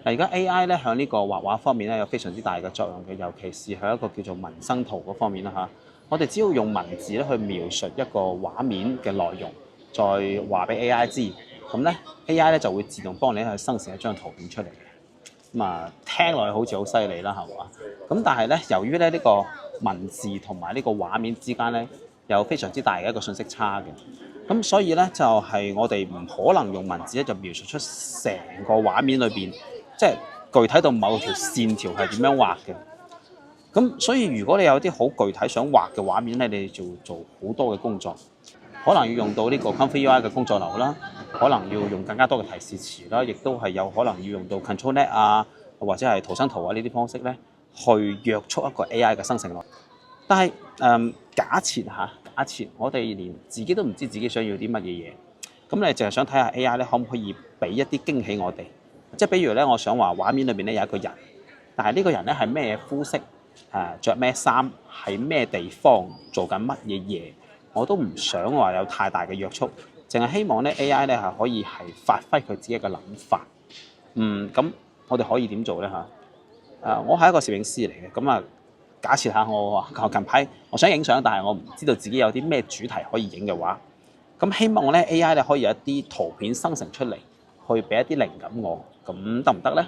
而家 AI 咧喺呢個畫畫方面咧有非常之大嘅作用嘅，尤其是喺一個叫做紋身圖嗰方面啦嚇。我哋只要用文字咧去描述一個畫面嘅內容，再話俾 AI 知，咁咧 AI 咧就會自動幫你去生成一張圖片出嚟嘅。咁啊，聽落去好似好犀利啦，係嘛？咁但係咧，由於咧呢個文字同埋呢個畫面之間咧有非常之大嘅一個信息差嘅，咁所以咧就係我哋唔可能用文字咧就描述出成個畫面裏邊，即係具體到某條線條係點樣畫嘅。咁所以如果你有啲好具體想畫嘅畫面咧，你就要做好多嘅工作，可能要用到呢個 Comfy UI 嘅工作流啦，可能要用更加多嘅提示詞啦，亦都係有可能要用到 ControlNet 啊，或者係圖生圖啊呢啲方式咧，去約束一個 AI 嘅生成率。但係假設我哋連自己都唔知自己想要啲乜嘢嘢，咁你淨係想睇下 AI 咧可唔可以俾一啲驚喜我哋？即係比如咧，我想話畫面裏邊咧有一個人，但係呢個人咧係咩膚色？着咩衫，喺咩地方做緊乜嘢嘢，我都唔想話有太大嘅約束，淨係希望咧 AI 咧係可以係發揮佢自己嘅諗法。咁我哋可以點做咧嚇？我係一個攝影師嚟嘅，咁啊假設下我近排我想影相，但係我唔知道自己有啲咩主題可以影嘅話，咁希望咧 AI 咧可以有一啲圖片生成出嚟，去俾一啲靈感我，咁得唔得咧？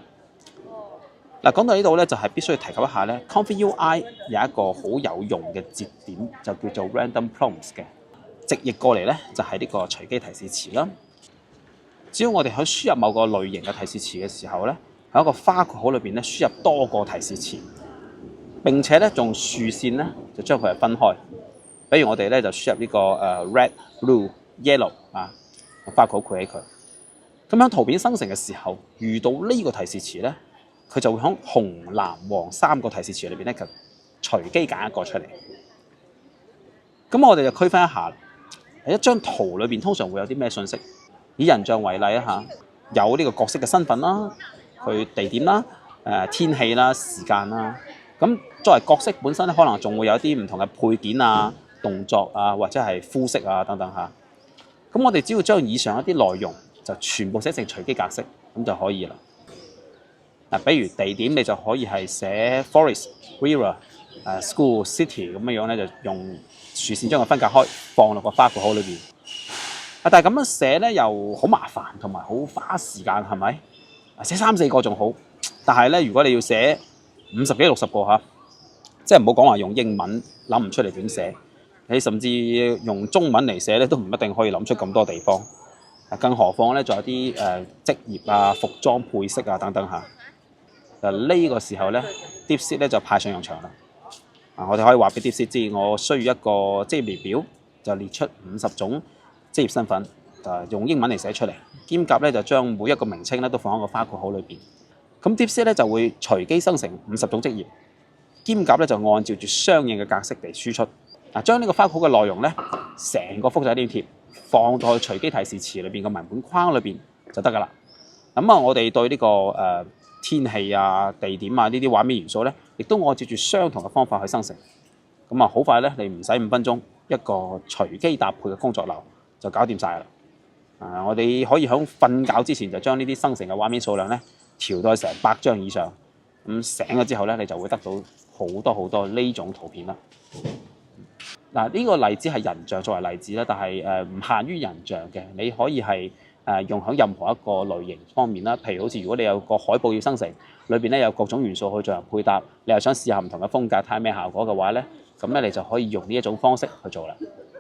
嗱，講到呢度咧，就係必須要提及一下咧 Comfy UI 有一個好有用嘅節點，就叫做 Random Prompts 嘅。直譯過嚟咧，就係呢個隨機提示詞啦。只要我哋喺輸入某個類型嘅提示詞嘅時候咧，喺一個花括號裏邊咧輸入多個提示詞，並且咧用豎線咧就將佢係分開。比如我哋咧就輸入呢個red、blue、yellow 啊，花括號括起佢。咁喺圖片生成嘅時候，遇到呢個提示詞咧，佢就會喺紅、藍、黃三個提示詞裏邊咧，就隨機揀一個出嚟。咁我哋就區分一下，喺一張圖裏邊通常會有啲咩信息？以人像為例啊嚇，有呢個角色嘅身份啦，佢地點啦、天氣啦、時間啦。咁作為角色本身咧，可能仲會有啲唔同嘅配件啊、動作啊，或者係膚色啊等等嚇。咁我哋只要將以上一啲內容就全部寫成隨機格式，咁就可以啦。比如地點你就可以係寫 forest、river、school、city 咁樣咧，就用豎線將佢分隔開，放落個花括號裏邊。但係咁樣寫咧又好麻煩，同埋好花時間，係咪？寫3、4個仲好，但係咧如果你要寫50幾60個嚇，即係唔好講話用英文諗唔出嚟點寫，你甚至用中文嚟寫咧都唔一定可以諗出咁多地方。更何況咧，仲有啲職業啊、服裝配飾啊等等嚇。呢個時候咧 DeepSeek 咧就派上用場啦。我哋可以話俾 DeepSeek知，我需要一個職業列表，就列出50種職業身份，用英文嚟寫出嚟，兼夾咧就將每一個名稱咧都放喺個花括號裏邊。咁 DeepSeek 咧就會隨機生成50種職業，兼夾咧就按照住相應嘅格式嚟輸出。將呢個花括號嘅內容咧，成個複製黏貼放到去隨機提示詞裏邊嘅文本框裏邊就得㗎啦。咁我哋對呢個天氣啊、地點啊呢啲畫面元素咧，亦都按照住相同嘅方法去生成。咁好快咧，你唔使5分鐘，一個隨機搭配嘅工作流就搞掂晒啦。我哋可以喺瞓覺之前就將呢啲生成嘅畫面數量咧調到成100張以上。咁醒咗之後咧，你就會得到好多呢種圖片啦。呢個例子係人像作為例子啦，但係唔限於人像嘅，你可以係用喺任何一個類型方面啦。譬如好似如果你有個海報要生成，裏邊咧有各種元素去進行配搭，你又想試下唔同嘅風格睇下咩效果嘅話咧，咁咧你就可以用呢一種方式去做啦。